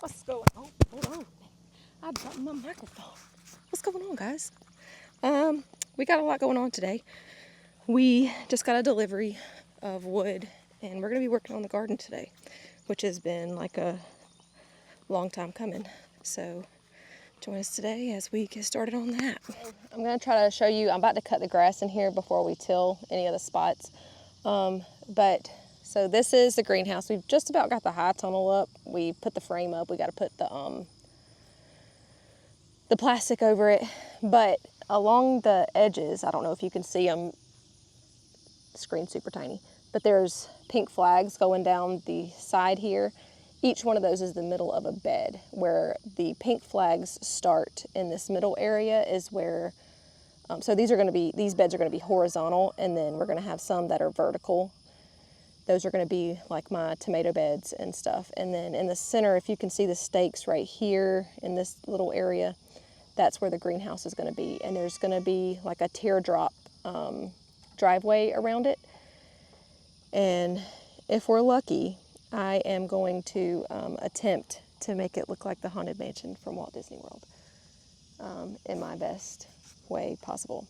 What's going on? Hold on. I dropped my microphone. What's going on, guys? We got a lot going on today. We just got a delivery of wood, and we're going to be working on the garden today, which has been like a long time coming. So join us today as we get started on that. I'm going to try to show you, I'm about to cut the grass in here before we till any of the spots. So this is the greenhouse. We've just about got the high tunnel up. We put the frame up. We got to put the plastic over it. But along the edges, I don't know if you can see them, the screen's super tiny, but there's pink flags going down the side here. Each one of those is the middle of a bed. Where the pink flags start in this middle area is where, so these beds are going to be horizontal, and then we're going to have some that are vertical. Those are going to be like my tomato beds and stuff. And then in the center, if you can see the stakes right here in this little area, that's where the greenhouse is going to be. And there's going to be like a teardrop driveway around it. And if we're lucky, I am going to attempt to make it look like the Haunted Mansion from Walt Disney World in my best way possible.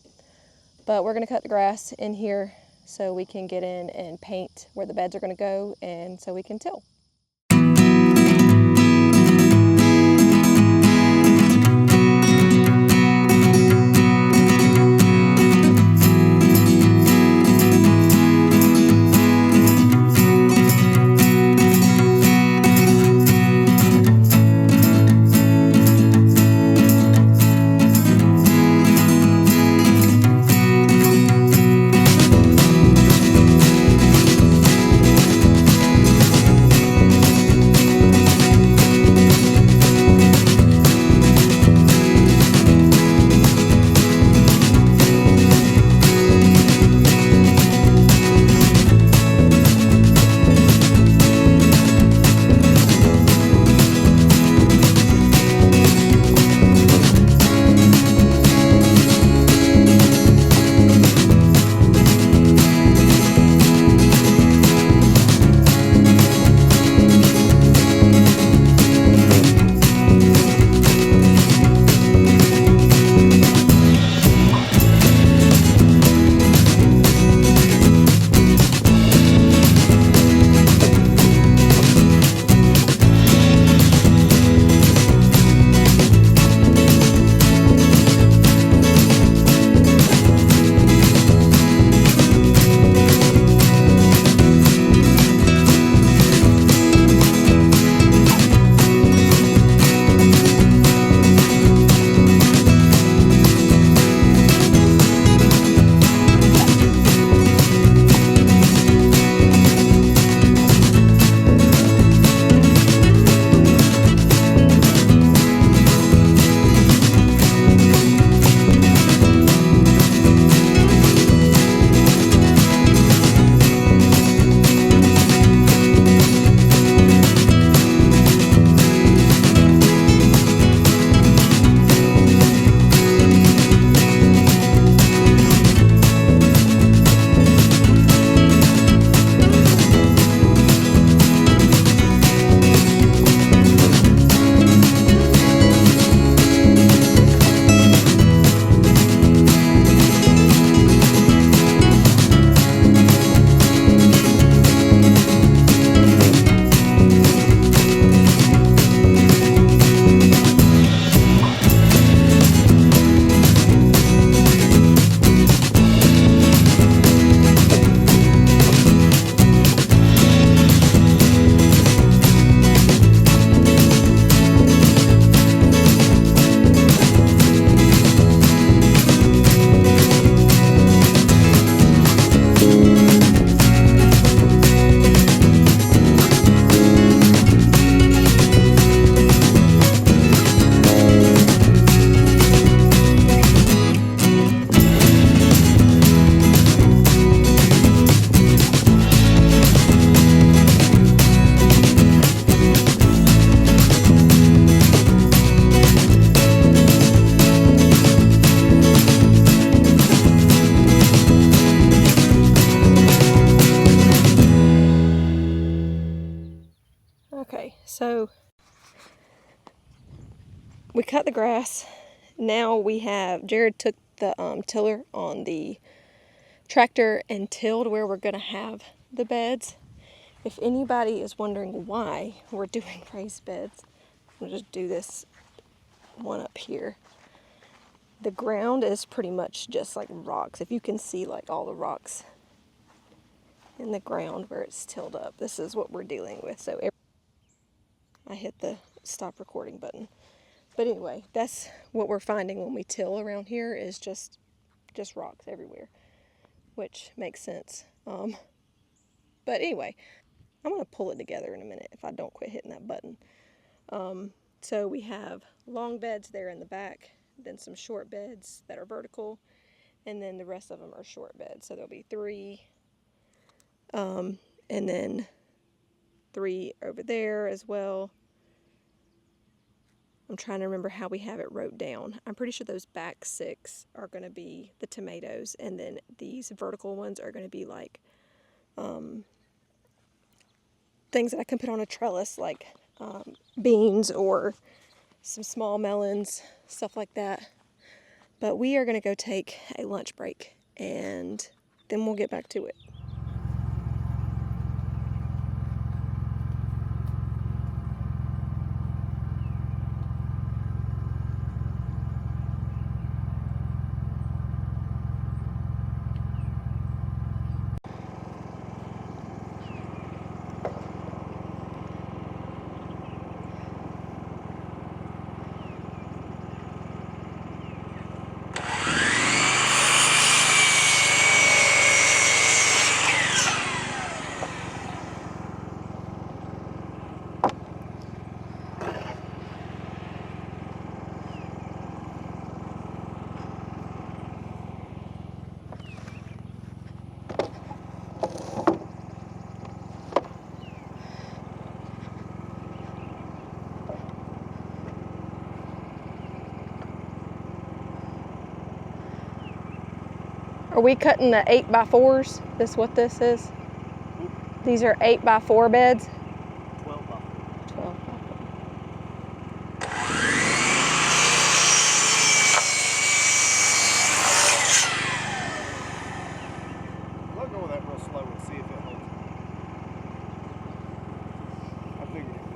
But we're going to cut the grass in here so we can get in and paint where the beds are going to go, and so we can till. we cut the grass. Now Jared took the tiller on the tractor and tilled where we're gonna have the beds. If anybody is wondering why we're doing raised beds, I'm gonna just do this one up here. The ground is pretty much just like rocks. If you can see like all the rocks in the ground where it's tilled up, this is what we're dealing with. So I hit the stop recording button. But anyway, that's what we're finding when we till around here is just rocks everywhere, which makes sense. But anyway, I'm going to pull it together in a minute if I don't quit hitting that button. So we have long beds there in the back, then some short beds that are vertical, and then the rest of them are short beds. So there'll be 3, and then 3 over there as well. I'm trying to remember how we have it wrote down. I'm pretty sure those back 6 are going to be the tomatoes, and then these vertical ones are going to be like things that I can put on a trellis, like beans or some small melons, stuff like that. But we are going to go take a lunch break, and then we'll get back to it. Are we cutting the 8x4s? This what this is? These are 8x4 beds? 12x4. 12x4. I'll go with that real slow and see if it holds. I figured it would.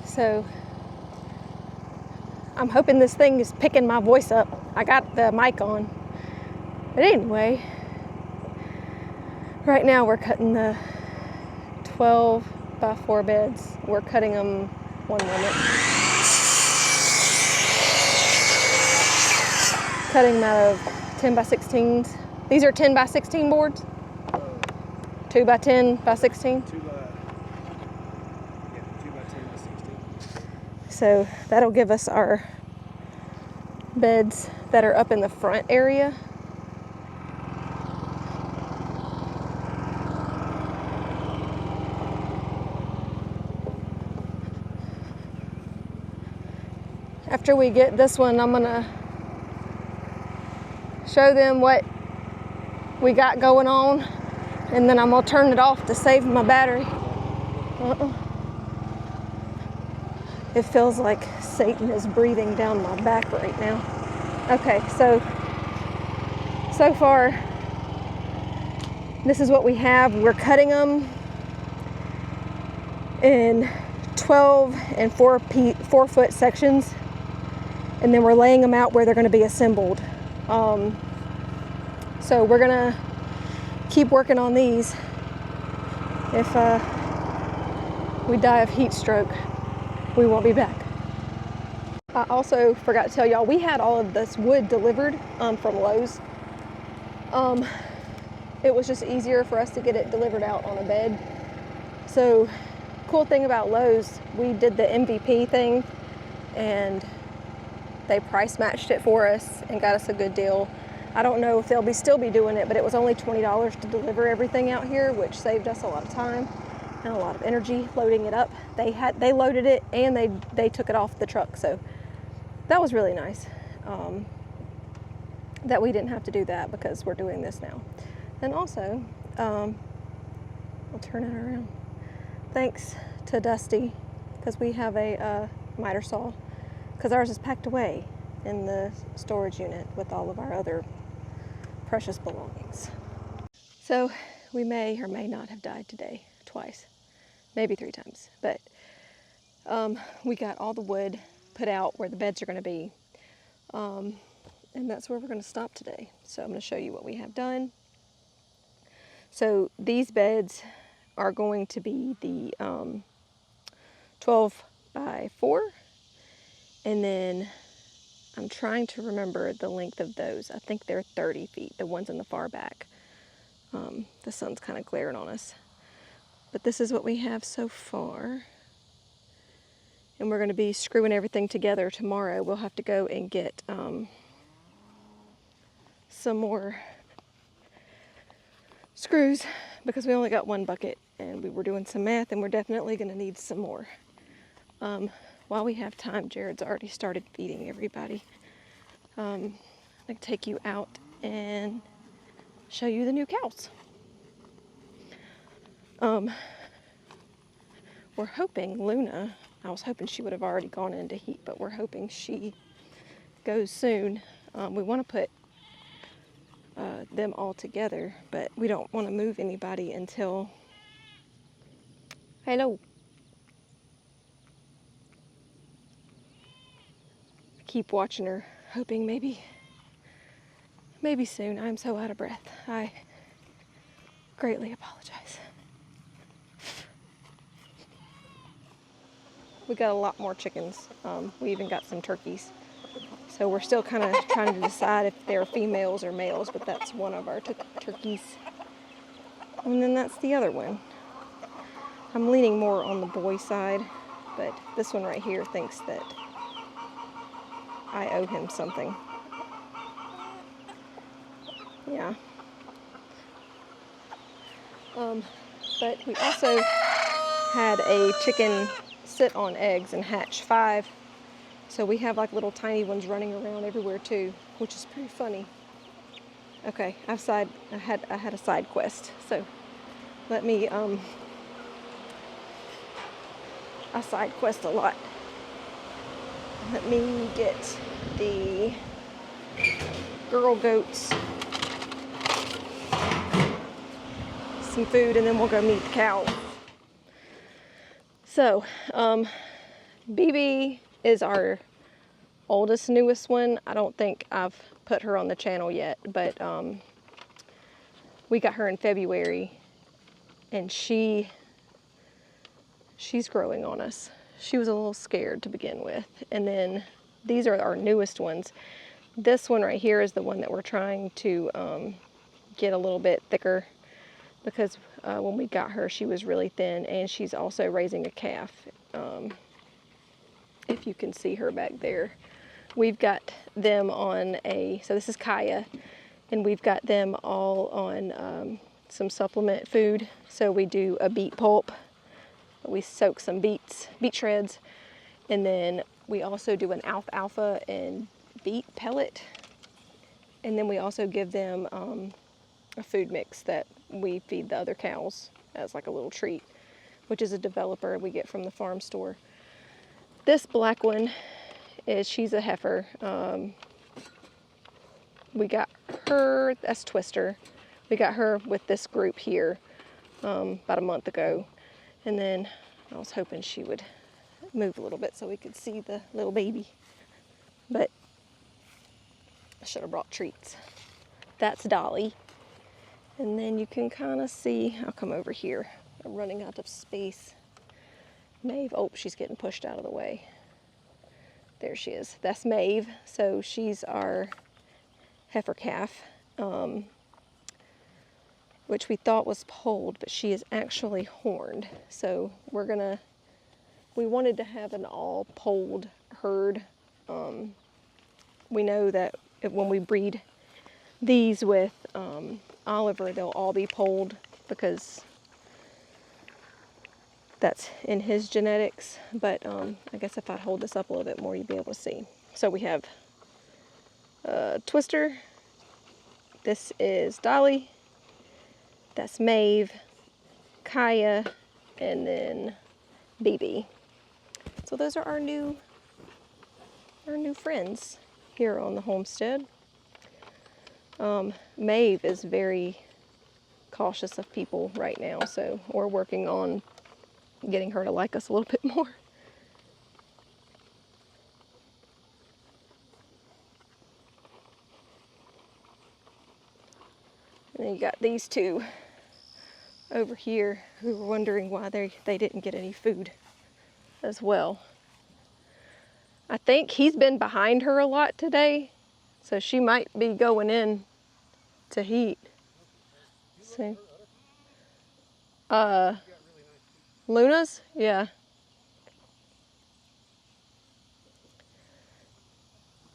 So I'm hoping this thing is picking my voice up. I got the mic on. But anyway, right now we're cutting the 12x4 beds. We're cutting them one moment. Cutting them out of 10x16s. These are 10x16 boards? 2x10x16? 2x10x16. So that'll give us our beds that are up in the front area. After we get this one, I'm gonna show them what we got going on, and then I'm gonna turn it off to save my battery. It feels like Satan is breathing down my back right now. Okay, so far, this is what we have. We're cutting them in 12 and 4-foot sections, and then we're laying them out where they're going to be assembled. So we're gonna keep working on these. If we die of heat stroke, we won't be back. I also forgot to tell y'all, we had all of this wood delivered from Lowe's. It was just easier for us to get it delivered out on a bed. So, cool thing about Lowe's, we did the MVP thing and they price matched it for us and got us a good deal. I don't know if they'll still be doing it, but it was only $20 to deliver everything out here, which saved us a lot of time and a lot of energy loading it up. They loaded it and they took it off the truck, so that was really nice. That we didn't have to do that because we're doing this now. And also, I'll turn it around. Thanks to Dusty, because we have a miter saw, because ours is packed away in the storage unit with all of our other precious belongings. So we may or may not have died today, twice, maybe 3 times, but we got all the wood put out where the beds are going to be, and that's where we're going to stop today. So I'm going to show you what we have done. So these beds are going to be the 12 by 4, and then I'm trying to remember the length of those. I think they're 30 feet, the ones in the far back. The sun's kind of glaring on us. But this is what we have so far. And we're going to be screwing everything together tomorrow. We'll have to go and get some more screws because we only got 1 bucket and we were doing some math and we're definitely going to need some more. While we have time, Jared's already started feeding everybody. I'm going to take you out and show you the new cows. We're hoping Luna, I was hoping she would have already gone into heat, but we're hoping she goes soon. We want to put them all together, but we don't want to move anybody until... Hello. Keep watching her, hoping maybe soon. I'm so out of breath. I greatly apologize. We got a lot more chickens. We even got some turkeys. So we're still kind of trying to decide if they're females or males, but that's one of our turkeys. And then that's the other one. I'm leaning more on the boy side, but this one right here thinks that I owe him something. Yeah. But we also had a chicken sit on eggs and hatch 5. So we have like little tiny ones running around everywhere too, which is pretty funny. Okay, I had a side quest. So let me, I side quest a lot. Let me get the girl goats some food and then we'll go meet the cow. So, BB is our oldest, newest one. I don't think I've put her on the channel yet, but we got her in February and she's growing on us. She was a little scared to begin with. And then these are our newest ones. This one right here is the one that we're trying to get a little bit thicker because when we got her, she was really thin, and she's also raising a calf. If you can see her back there. We've got them on so this is Kaya, and we've got them all on some supplement food. So we do a beet pulp. We soak some beet shreds, and then we also do an alfalfa and beet pellet. And then we also give them a food mix that we feed the other cows as like a little treat, which is a developer we get from the farm store. This black one she's a heifer. We got her, that's Twister. We got her with this group here about a month ago. And then I was hoping she would move a little bit so we could see the little baby. But I should have brought treats. That's Dolly. And then you can kind of see, I'll come over here. I'm running out of space. Maeve, oh, she's getting pushed out of the way. There she is. That's Maeve. So she's our heifer calf, which we thought was polled, but she is actually horned. So we wanted to have an all polled herd. We know that when we breed these with Oliver, they'll all be polled because that's in his genetics. But I guess if I hold this up a little bit more, you'll be able to see. So we have Twister. This is Dolly. That's Maeve, Kaya, and then BB. So those are our new friends here on the homestead. Maeve is very cautious of people right now, so we're working on getting her to like us a little bit more. And then you got these two over here who were wondering why they didn't get any food as well. I think he's been behind her a lot today, so she might be going in to heat. See? Luna's? Yeah.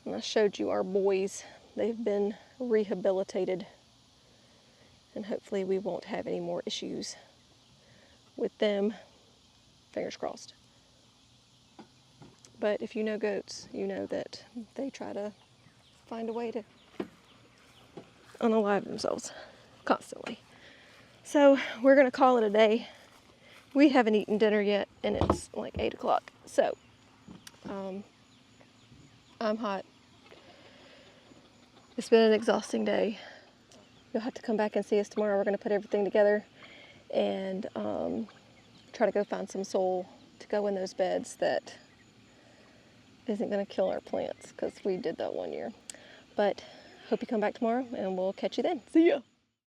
And I showed you our boys. They've been rehabilitated, and hopefully we won't have any more issues with them. Fingers crossed. But if you know goats, you know that they try to find a way to unalive themselves constantly. So we're gonna call it a day. We haven't eaten dinner yet, and it's like 8 o'clock. So I'm hot. It's been an exhausting day. You'll have to come back and see us tomorrow. We're gonna put everything together and try to go find some soil to go in those beds that isn't gonna kill our plants, because we did that one year. But hope you come back tomorrow, and we'll catch you then. See ya.